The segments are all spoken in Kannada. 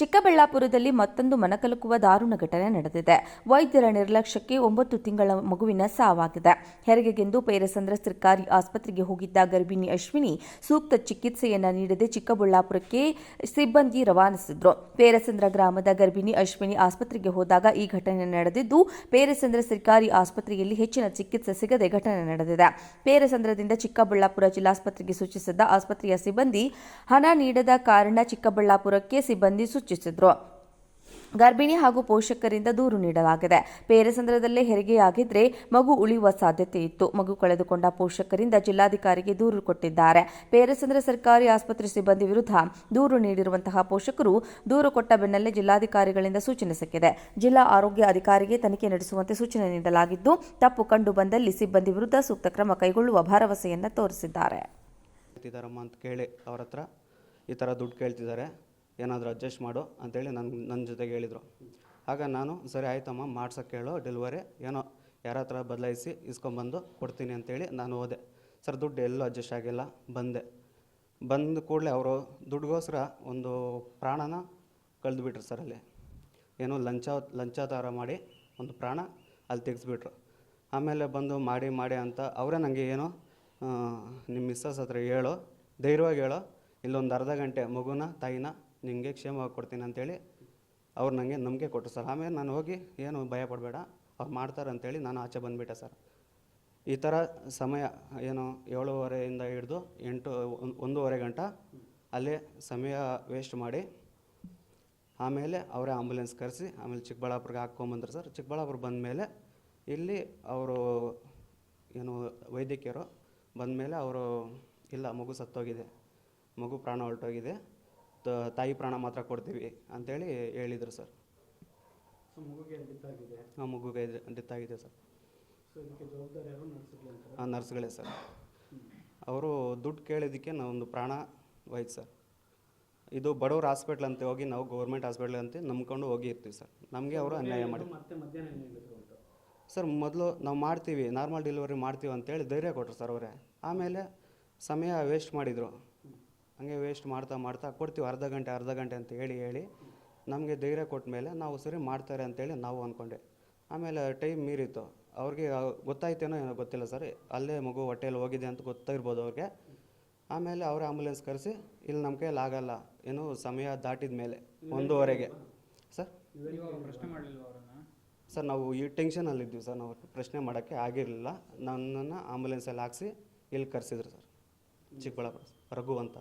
ಚಿಕ್ಕಬಳ್ಳಾಪುರದಲ್ಲಿ ಮತ್ತೊಂದು ಮನಕಲುಕುವ ದಾರುಣ ಘಟನೆ ನಡೆದಿದೆ. ವೈದ್ಯರ ನಿರ್ಲಕ್ಷ್ಯಕ್ಕೆ 9 ತಿಂಗಳ ಮಗುವಿನ ಸಾವಾಗಿದೆ. ಹೆರಿಗೆಗೆಂದು ಪೇರೆಸಂದ್ರ ಸರ್ಕಾರಿ ಆಸ್ಪತ್ರೆಗೆ ಹೋಗಿದ್ದ ಗರ್ಭಿಣಿ ಅಶ್ವಿನಿ ಸೂಕ್ತ ಚಿಕಿತ್ಸೆಯನ್ನ ನೀಡದೆ ಚಿಕ್ಕಬಳ್ಳಾಪುರಕ್ಕೆ ಸಿಬ್ಬಂದಿ ರವಾನಿಸಿದ್ರು. ಪೇರೆಸಂದ್ರ ಗ್ರಾಮದ ಗರ್ಭಿಣಿ ಅಶ್ವಿನಿ ಆಸ್ಪತ್ರೆಗೆ ಹೋದಾಗ ಈ ಘಟನೆ ನಡೆದಿದ್ದು, ಪೇರೆಸಂದ್ರ ಸರ್ಕಾರಿ ಆಸ್ಪತ್ರೆಯಲ್ಲಿ ಹೆಚ್ಚಿನ ಚಿಕಿತ್ಸೆ ಸಿಗದೆ ಘಟನೆ ನಡೆದಿದೆ. ಪೇರೆಸಂದ್ರದಿಂದ ಚಿಕ್ಕಬಳ್ಳಾಪುರ ಜಿಲ್ಲಾಸ್ಪತ್ರೆಗೆ ಸೂಚಿಸಿದ್ದ ಆಸ್ಪತ್ರೆಯ ಸಿಬ್ಬಂದಿ ಹಣ ನೀಡದ ಕಾರಣ ಚಿಕ್ಕಬಳ್ಳಾಪುರಕ್ಕೆ ಸಿಬ್ಬಂದಿ ಸೂಚಿಸಿದ್ರು. ಗರ್ಭಿಣಿ ಹಾಗೂ ಪೋಷಕರಿಂದ ದೂರು ನೀಡಲಾಗಿದೆ. ಪೇರೆಸಂದ್ರದಲ್ಲೇ ಹೆರಿಗೆಯಾಗಿದ್ರೆ ಮಗು ಉಳಿಯುವ ಸಾಧ್ಯತೆ ಇತ್ತು. ಮಗು ಕಳೆದುಕೊಂಡ ಪೋಷಕರಿಂದ ಜಿಲ್ಲಾಧಿಕಾರಿಗೆ ದೂರು ಕೊಟ್ಟಿದ್ದಾರೆ. ಪೇರೆಸಂದ್ರ ಸರ್ಕಾರಿ ಆಸ್ಪತ್ರೆ ಸಿಬ್ಬಂದಿ ವಿರುದ್ಧ ದೂರು ನೀಡಿರುವಂತಹ ಪೋಷಕರು ದೂರು ಕೊಟ್ಟ ಬೆನ್ನಲ್ಲೇ ಜಿಲ್ಲಾಧಿಕಾರಿಗಳಿಂದ ಸೂಚನೆ ಸಿಕ್ಕಿದೆ. ಜಿಲ್ಲಾ ಆರೋಗ್ಯ ಅಧಿಕಾರಿಗೆ ತನಿಖೆ ನಡೆಸುವಂತೆ ಸೂಚನೆ ನೀಡಲಾಗಿದ್ದು, ತಪ್ಪು ಕಂಡು ಬಂದಲ್ಲಿ ಸಿಬ್ಬಂದಿ ವಿರುದ್ಧ ಸೂಕ್ತ ಕ್ರಮ ಕೈಗೊಳ್ಳುವ ಭರವಸೆಯನ್ನ ತೋರಿಸಿದ್ದಾರೆ. ಅಂತ ಕೇಳಿ ಅವ್ರ ಹತ್ರ ಈ ಥರ ದುಡ್ಡು ಕೇಳ್ತಿದ್ದಾರೆ, ಏನಾದರೂ ಅಡ್ಜಸ್ಟ್ ಮಾಡು ಅಂತೇಳಿ ನನ್ನ ಜೊತೆಗೆ ಹೇಳಿದರು. ಆಗ ನಾನು ಸರಿ ಆಯ್ತಮ್ಮ ಮಾಡ್ಸೋಕ್ಕೆ ಹೇಳೋ, ಡೆಲಿವರಿ ಏನೋ ಯಾರ ಹತ್ರ ಬದಲಾಯಿಸಿ ಇಸ್ಕೊಂಬಂದು ಕೊಡ್ತೀನಿ ಅಂತೇಳಿ ನಾನು ಹೋದೆ. ಸರ್ ದುಡ್ಡು ಎಲ್ಲೂ ಅಡ್ಜಸ್ಟ್ ಆಗಿಲ್ಲ. ಬಂದ ಕೂಡಲೇ ಅವರು ದುಡ್ಡುಗೋಸ್ಕರ ಒಂದು ಪ್ರಾಣನ ಕಳೆದುಬಿಟ್ರು ಸರ್. ಅಲ್ಲಿ ಏನೋ ಲಂಚಾಧಾರ ಮಾಡಿ ಒಂದು ಪ್ರಾಣ ಅಲ್ಲಿ ತೆಗೆಸ್ಬಿಟ್ರು. ಆಮೇಲೆ ಬಂದು ಮಾಡಿ ಅಂತ ಅವರೇ ನನಗೆ ಏನೋ ನಿಮ್ಮ ಮಿಸ್ಸಸ್ ಹತ್ರ ಹೇಳೋ, ಧೈರ್ಯವಾಗಿ ಹೇಳೋ, ಇಲ್ಲೊಂದು ಅರ್ಧ ಗಂಟೆ ಮಗುನ ತಾಯಿನ ನಿಮಗೆ ಕ್ಷೇಮವಾಗಿ ಕೊಡ್ತೀನಿ ಅಂತೇಳಿ ಅವ್ರು ನನಗೆ ನಂಬಿಕೆ ಕೊಟ್ಟರು ಸರ್. ಆಮೇಲೆ ನಾನು ಹೋಗಿ ಏನು ಭಯ ಪಡಬೇಡ, ಅವ್ರು ಮಾಡ್ತಾರೆ ಅಂತೇಳಿ ನಾನು ಆಚೆ ಬಂದುಬಿಟ್ಟೆ ಸರ್. ಈ ಥರ ಸಮಯ ಏನು 7:30 ಹಿಡಿದು 1:30 ಗಂಟೆ ಅಲ್ಲೇ ಸಮಯ ವೇಸ್ಟ್ ಮಾಡಿ ಆಮೇಲೆ ಅವರೇ ಆಂಬುಲೆನ್ಸ್ ಕರೆಸಿ ಆಮೇಲೆ ಚಿಕ್ಕಬಳ್ಳಾಪುರಕ್ಕೆ ಹಾಕ್ಕೊಂಬಂದ್ರು ಸರ್. ಚಿಕ್ಕಬಳ್ಳಾಪುರ ಬಂದಮೇಲೆ ಇಲ್ಲಿ ಅವರು ಏನು ವೈದ್ಯಕೀಯರು ಬಂದಮೇಲೆ ಅವರು ಇಲ್ಲ, ಮಗು ಸತ್ತೋಗಿದೆ, ಮಗು ಪ್ರಾಣ ಹೊರಟೋಗಿದೆ, ತಾಯಿ ಪ್ರಾಣ ಮಾತ್ರ ಕೊಡ್ತೀವಿ ಅಂತೇಳಿ ಹೇಳಿದರು ಸರ್. ಮಗುಗೆ ಡೆತ್ ಆಗಿದೆ ಸರ್. ನರ್ಸ್ಗಳೇ ಸರ್. ಅವರು ದುಡ್ಡು ಕೇಳಿದ್ದಕ್ಕೆ ನಾವೊಂದು ಪ್ರಾಣ ಹೋಯ್ತು ಸರ್. ಇದು ಬಡವ್ರ ಹಾಸ್ಪಿಟ್ಲ್ ಅಂತ ಹೋಗಿ ನಾವು ಗೌರ್ಮೆಂಟ್ ಹಾಸ್ಪಿಟ್ಲ್ ಅಂತ ನಂಬ್ಕೊಂಡು ಹೋಗಿರ್ತೀವಿ ಸರ್. ನಮಗೆ ಅವರು ಅನ್ಯಾಯ ಮಾಡಿ ಸರ್. ಮೊದಲು ನಾವು ಮಾಡ್ತೀವಿ, ನಾರ್ಮಲ್ ಡೆಲಿವರಿ ಮಾಡ್ತೀವಿ ಅಂತೇಳಿ ಧೈರ್ಯ ಕೊಟ್ಟರು ಸರ್ ಅವರೇ. ಆಮೇಲೆ ಸಮಯ ವೇಸ್ಟ್ ಮಾಡಿದರು. ಹಂಗೆ ವೇಸ್ಟ್ ಮಾಡ್ತಾ ಕೊಡ್ತೀವಿ ಅರ್ಧ ಗಂಟೆ ಅಂತ ಹೇಳಿ ನಮಗೆ ಧೈರ್ಯ ಕೊಟ್ಟ ಮೇಲೆ ನಾವು ಸರಿ ಮಾಡ್ತಾರೆ ಅಂತೇಳಿ ನಾವು ಅಂದ್ಕೊಂಡೆ. ಆಮೇಲೆ ಟೈಮ್ ಮೀರಿತ್ತು. ಅವ್ರಿಗೆ ಗೊತ್ತಾಯ್ತೇನೋ ಏನೋ ಗೊತ್ತಿಲ್ಲ ಸರ್, ಅಲ್ಲೇ ಮಗು ಹೊಟ್ಟೆಯಲ್ಲಿ ಹೋಗಿದೆ ಅಂತ ಗೊತ್ತಾಗಿರ್ಬೋದು ಅವ್ರಿಗೆ. ಆಮೇಲೆ ಅವರೇ ಆಂಬುಲೆನ್ಸ್ ಕರೆಸಿ ಇಲ್ಲಿ ನಮ್ಮ ಕೈಯಲ್ಲಿ ಆಗಲ್ಲ, ಏನೋ ಸಮಯ ದಾಟಿದ ಮೇಲೆ 1:30ಗೆ ಸರ್. ಸರ್ ನಾವು ಈ ಟೆನ್ಷನಲ್ಲಿದ್ದೀವಿ ಸರ್, ನಾವು ಪ್ರಶ್ನೆ ಮಾಡೋಕ್ಕೆ ಆಗಿರಲಿಲ್ಲ. ನನ್ನನ್ನು ಆಂಬುಲೆನ್ಸಲ್ಲಿ ಹಾಕಿಸಿ ಇಲ್ಲಿ ಕರೆಸಿದ್ರು ಸರ್, ಚಿಕ್ಕಬಳ್ಳಾಪುರ ರಘು ಅಂತ.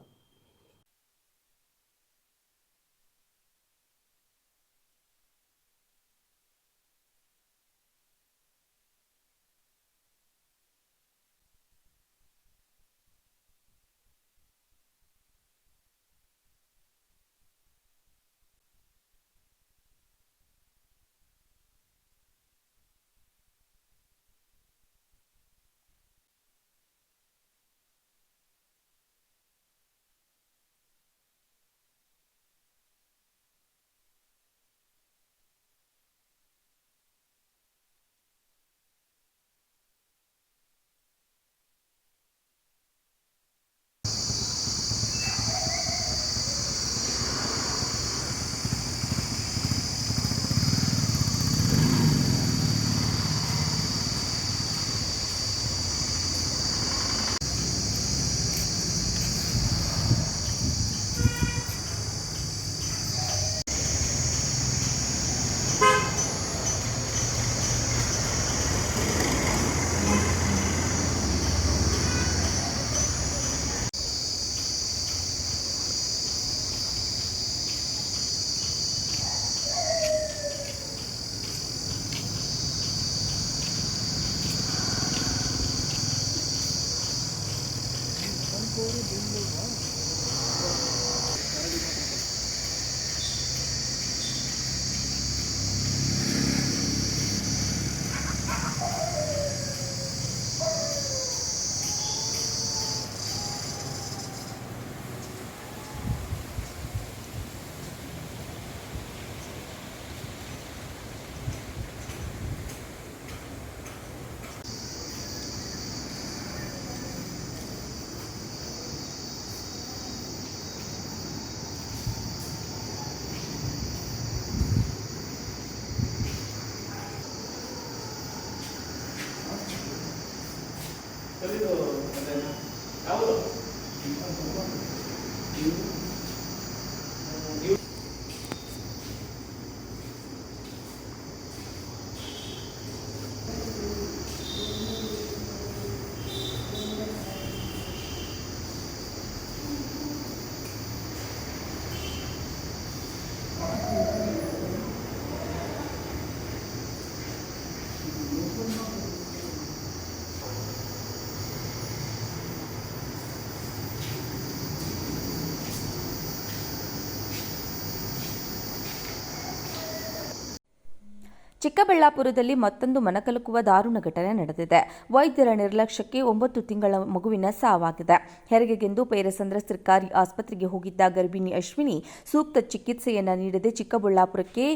ಚಿಕ್ಕಬಳ್ಳಾಪುರದಲ್ಲಿ ಮತ್ತೊಂದು ಮನಕಲುಕುವ ದಾರುಣ ಘಟನೆ ನಡೆದಿದೆ. ವೈದ್ಯರ ನಿರ್ಲಕ್ಷ್ಯಕ್ಕೆ 9 ತಿಂಗಳ ಮಗುವಿನ ಸಾವಾಗಿದೆ. ಹೆರಿಗೆಗೆಂದು ಪೇರೆಸಂದ್ರ ಸರ್ಕಾರಿ ಆಸ್ಪತ್ರೆಗೆ ಹೋಗಿದ್ದ ಗರ್ಭಿಣಿ ಅಶ್ವಿನಿ ಸೂಕ್ತ ಚಿಕಿತ್ಸೆಯನ್ನ ನೀಡದೆ ಚಿಕ್ಕಬಳ್ಳಾಪುರಕ್ಕೆ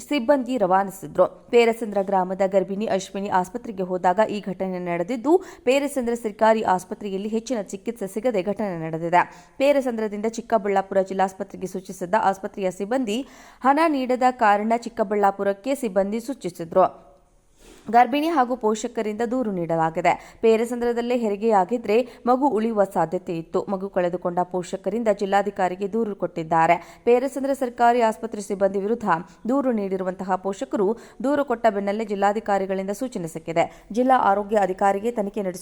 ಸಿಬ್ಬಂದಿ ರವಾನಿಸಿದ್ರು. ಪೇರೆಸಂದ್ರ ಗ್ರಾಮದ ಗರ್ಭಿಣಿ ಅಶ್ವಿನಿ ಆಸ್ಪತ್ರೆಗೆ ಹೋದಾಗ ಈ ಘಟನೆ ನಡೆದಿದ್ದು, ಪೇರೆಸಂದ್ರ ಸರ್ಕಾರಿ ಆಸ್ಪತ್ರೆಯಲ್ಲಿ ಹೆಚ್ಚಿನ ಚಿಕಿತ್ಸೆ ಸಿಗದೆ ಘಟನೆ ನಡೆದಿದೆ. ಪೇರೆಸಂದ್ರದಿಂದ ಚಿಕ್ಕಬಳ್ಳಾಪುರ ಜಿಲ್ಲಾಸ್ಪತ್ರೆಗೆ ಸೂಚಿಸಿದ್ದ ಆಸ್ಪತ್ರೆಯ ಸಿಬ್ಬಂದಿ ಹಣ ನೀಡದ ಕಾರಣ ಚಿಕ್ಕಬಳ್ಳಾಪುರಕ್ಕೆ ಸಿಬ್ಬಂದಿ ಸೂಚಿಸಿದ್ರು. ಗರ್ಭಿಣಿ ಹಾಗೂ ಪೋಷಕರಿಂದ ದೂರು ನೀಡಲಾಗಿದೆ. ಪೇರೆಸಂದ್ರದಲ್ಲೇ ಹೆರಿಗೆಯಾಗಿದ್ರೆ ಮಗು ಉಳಿಯುವ ಸಾಧ್ಯತೆ ಇತ್ತು. ಮಗು ಕಳೆದುಕೊಂಡ ಪೋಷಕರಿಂದ ಜಿಲ್ಲಾಧಿಕಾರಿಗೆ ದೂರು ಕೊಟ್ಟಿದ್ದಾರೆ. ಪೇರೆಸಂದ್ರ ಸರ್ಕಾರಿ ಆಸ್ಪತ್ರೆ ಸಿಬ್ಬಂದಿ ವಿರುದ್ಧ ದೂರು ನೀಡಿರುವಂತಹ ಪೋಷಕರು ದೂರು ಕೊಟ್ಟ ಬೆನ್ನಲ್ಲೇ ಜಿಲ್ಲಾಧಿಕಾರಿಗಳಿಂದ ಸೂಚನೆ ಸಿಕ್ಕಿದೆ. ಜಿಲ್ಲಾ ಆರೋಗ್ಯ ಅಧಿಕಾರಿಗೆ ತನಿಖೆ ನಡೆಸುವ